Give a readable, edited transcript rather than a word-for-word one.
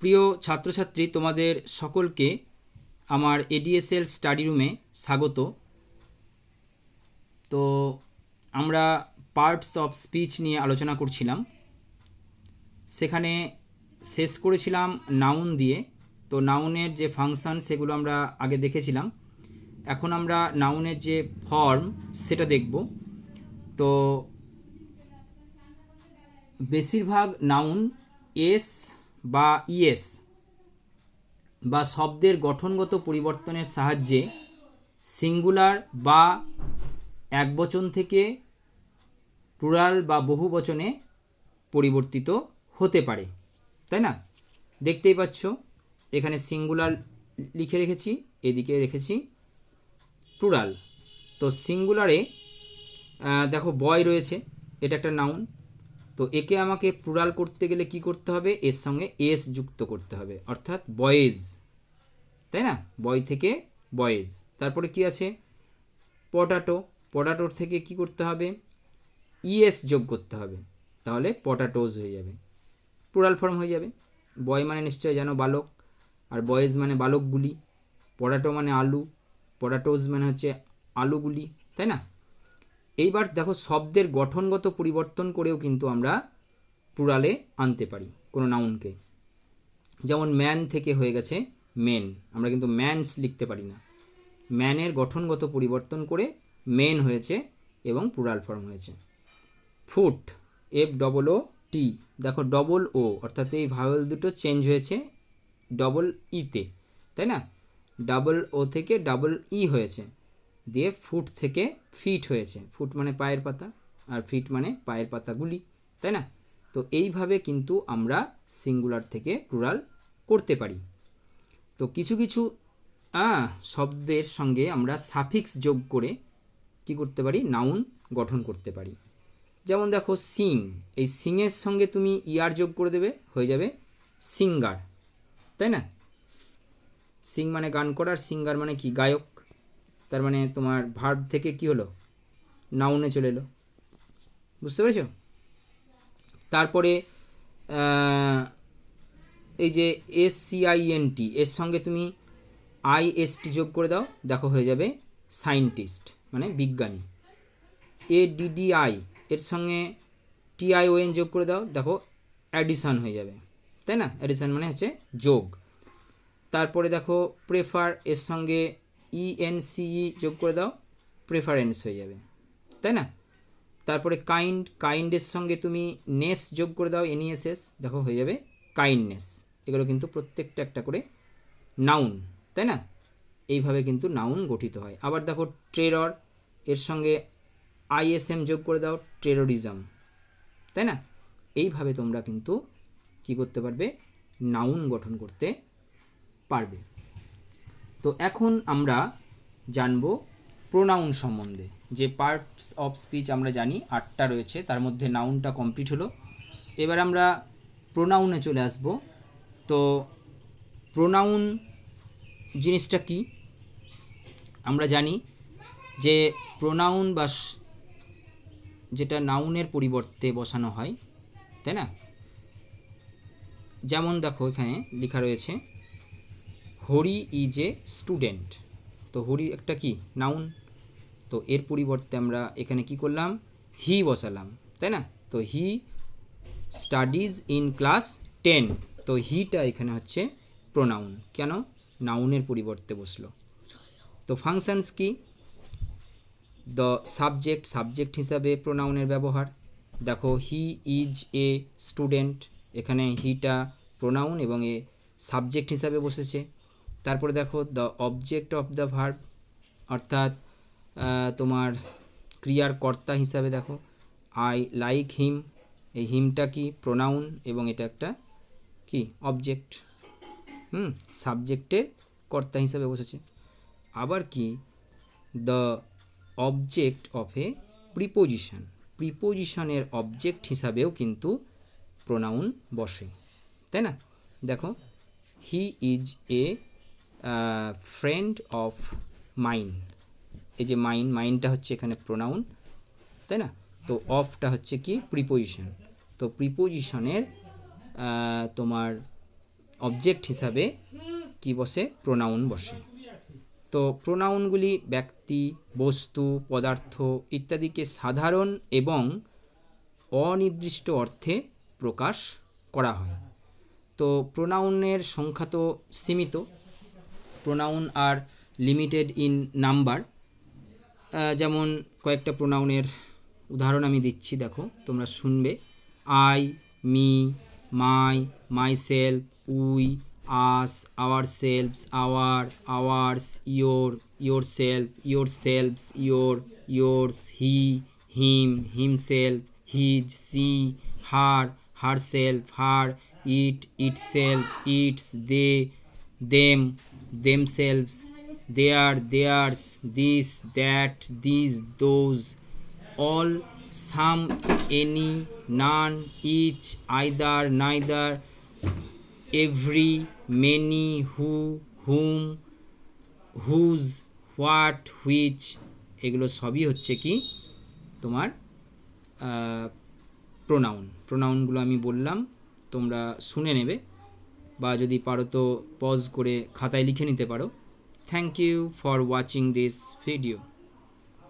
প্রিয় ছাত্রছাত্রী, তোমাদের সকলকে আমার এডিএসএল স্টাডি রুমে স্বাগত। তো আমরা পার্টস অফ স্পিচ নিয়ে আলোচনা করছিলাম, সেখানে শেষ করেছিলাম নাউন দিয়ে। তো নাউনের যে ফাংশন সেগুলো আমরা আগে দেখেছিলাম। এখন আমরা নাউনের যে ফর্ম সেটা দেখব। তো বেশিরভাগ নাউন এস বা ইএস বা শব্দের গঠনগত পরিবর্তনের সাহায্যে সিঙ্গুলার বা একবচন থেকে প্লুরাল বা বহুবচনে পরিবর্তিত হতে পারে, তাই না? দেখতেই পাচ্ছ এখানে সিঙ্গুলার লিখে রেখেছি, এদিকে রেখেছি প্লুরাল। তো সিঙ্গুলারে দেখো বয় রয়েছে, এটা একটা নাউন। তো একে আমাকে প্লুরাল করতে গেলে কি করতে হবে? এর সঙ্গে এস যুক্ত করতে হবে, অর্থাৎ বয়েজ, তাই না? বয় থেকে বয়েজ। তারপরে কি আছে? পটাটো, পটাটোর থেকে কি করতে হবে? ইএস যোগ করতে হবে, তাহলে পটাটোজ হয়ে যাবে, প্লুরাল ফর্ম হয়ে যাবে। বয় মানে নিশ্চয় জানো বালক, আর বয়েজ মানে বালকগুলি। পটাটো মানে আলু, পটাটোজ মানে হচ্ছে আলুগুলি, তাই না? এইবার দেখো শব্দের গঠনগত পরিবর্তন করেও কিন্তু আমরা প্লুরালে আনতে পারি কোনো নাউনকে। যেমন ম্যান থেকে হয়ে গেছে মেন, আমরা কিন্তু ম্যানস লিখতে পারি না। ম্যানের গঠনগত পরিবর্তন করে মেন হয়েছে এবং প্লুরাল ফর্ম হয়েছে। ফুট, FOOT, দেখো ডবল ও, অর্থাৎ এই ভাওয়েল দুটো চেঞ্জ হয়েছে ডবল ইতে, তাই না? ডাবল ও থেকে ডাবল ই হয়েছে, দিয়ে ফুট থেকে ফিট হয়েছে। ফুট মানে পায়ের পাতা, আর ফিট মানে পায়ের পাতাগুলি, তাই না? তো এইভাবে কিন্তু আমরা সিঙ্গুলার থেকে প্লুরাল করতে পারি। তো কিছু কিছু শব্দের সঙ্গে আমরা সাফিক্স যোগ করে কি করতে পারি? নাউন গঠন করতে পারি। যেমন দেখো সিং, এই সিংয়ের সঙ্গে তুমি ইয়ার যোগ করে দেবে, হয়ে যাবে সিঙ্গার, তাই না? সিং মানে গান করার, সিঙ্গার মানে কি? গায়ক। তার মানে তোমার ভার্ব থেকে কি হলো? নাউনে চলে এলো, বুঝতে পেরেছ? তারপরে এই যে SCINT, এর সঙ্গে তুমি IST যোগ করে দাও, দেখো হয়ে যাবে সায়েন্টিস্ট মানে বিজ্ঞানী। ADDI, এর সঙ্গে TION যোগ করে দাও, দেখো অ্যাডিশন হয়ে যাবে, তাই না? অ্যাডিশন মানে হচ্ছে যোগ। তারপরে দেখো প্রেফার, এর সঙ্গে ENCE যোগ করে দাও, প্রেফারেন্স হয়ে যাবে, তাই না? তারপরে কাইন্ড, কাইন্ডের সঙ্গে তুমি নেস যোগ করে দাও, NESS, দেখো হয়ে যাবে কাইন্ডনেস। এগুলো কিন্তু প্রত্যেকটা একটা করে নাউন, তাই না? এইভাবে কিন্তু নাউন গঠিত হয়। আবার দেখো টেরর, এর সঙ্গে ISM যোগ করে দাও, টেরোরিজম, তাই না? এইভাবে তোমরা কিন্তু কি করতে পারবে? নাউন গঠন করতে পারবে। তো এখন আমরা জানব প্রোনাউন সম্বন্ধে। যে পার্টস অফ স্পিচ আমরা জানি 8টা রয়েছে, তার মধ্যে নাউনটা কমপ্লিট হলো। এবার আমরা প্রোনাউনে চলে আসব। তো প্রোনাউন জিনিসটা কি? আমরা জানি যে প্রোনাউন বা যেটা নাউনের পরিবর্তে বসানো হয়, তাই না? যেমন দেখো এখানে লেখা রয়েছে হরি ইজ এ স্টুডেন্ট। তো হরি একটা কি? নাউন। তো এর পরিবর্তে আমরা এখানে কি করলাম? হি বসালাম, তাই না? তো হি স্টাডিজ ইন ক্লাস 10। তো হিটা এখানে হচ্ছে প্রোনাউন। কেন? নাউনের পরিবর্তে বসলো। তো ফাংশনস কি? দ্য সাবজেক্ট, সাবজেক্ট হিসাবে প্রোনাউনের ব্যবহার। দেখো হি ইজ এ স্টুডেন্ট, এখানে হিটা প্রোনাউন এবং এ সাবজেক্ট হিসাবে বসেছে। তারপরে দেখো the object of the verb, অর্থাৎ তোমার ক্রিয়ার কর্তা হিসাবে দেখো আই লাইক হিম, এই হিমটা কি? প্রোনাউন এবং এটা একটা কি? অবজেক্ট। সাবজেক্টের কর্তা হিসাবে বসেছে। আবার কি? The object of a preposition, প্রিপোজিশনের অবজেক্ট হিসাবেও কিন্তু প্রোনাউন বসে, তাই না? দেখো he is a friend of mine, এই যে মাইন, মাইনটা হচ্ছে এখানে প্রোনাউন, তাই না? তো অফটা হচ্ছে কি? প্রিপোজিশন। তো প্রিপোজিশনের তোমার অবজেক্ট হিসাবে কি বসে? প্রোনাউন বসে। তো প্রোনাউনগুলি ব্যক্তি, বস্তু, পদার্থ ইত্যাদিকে সাধারণ এবং অনির্দিষ্ট অর্থে প্রকাশ করা হয়। তো প্রোনাউনের সংখ্যা তো সীমিত, প্রোনাউন আর লিমিটেড ইন নাম্বার। যেমন কয়েকটা প্রোনাউনের উদাহরণ আমি দিচ্ছি, দেখো তোমরা শুনবে। I, me, my, myself, we, us, ourselves, our, ours, your, yourself, yourselves, yours, he, him, himself, his, she, her, herself, her, it, itself, its, they, them, themselves, their, theirs, this, that, these, those, all, some, any, none, each, either, neither, every, many, who, whom, whose, what, which, এগুলো সবই হচ্ছে কি তোমার প্রোনাউনগুলো আমি বললাম, তোমরা শুনে নেবে বা যদি পারো তো পজ করে খাতায় লিখে নিতে পারো। Thank you for watching this video.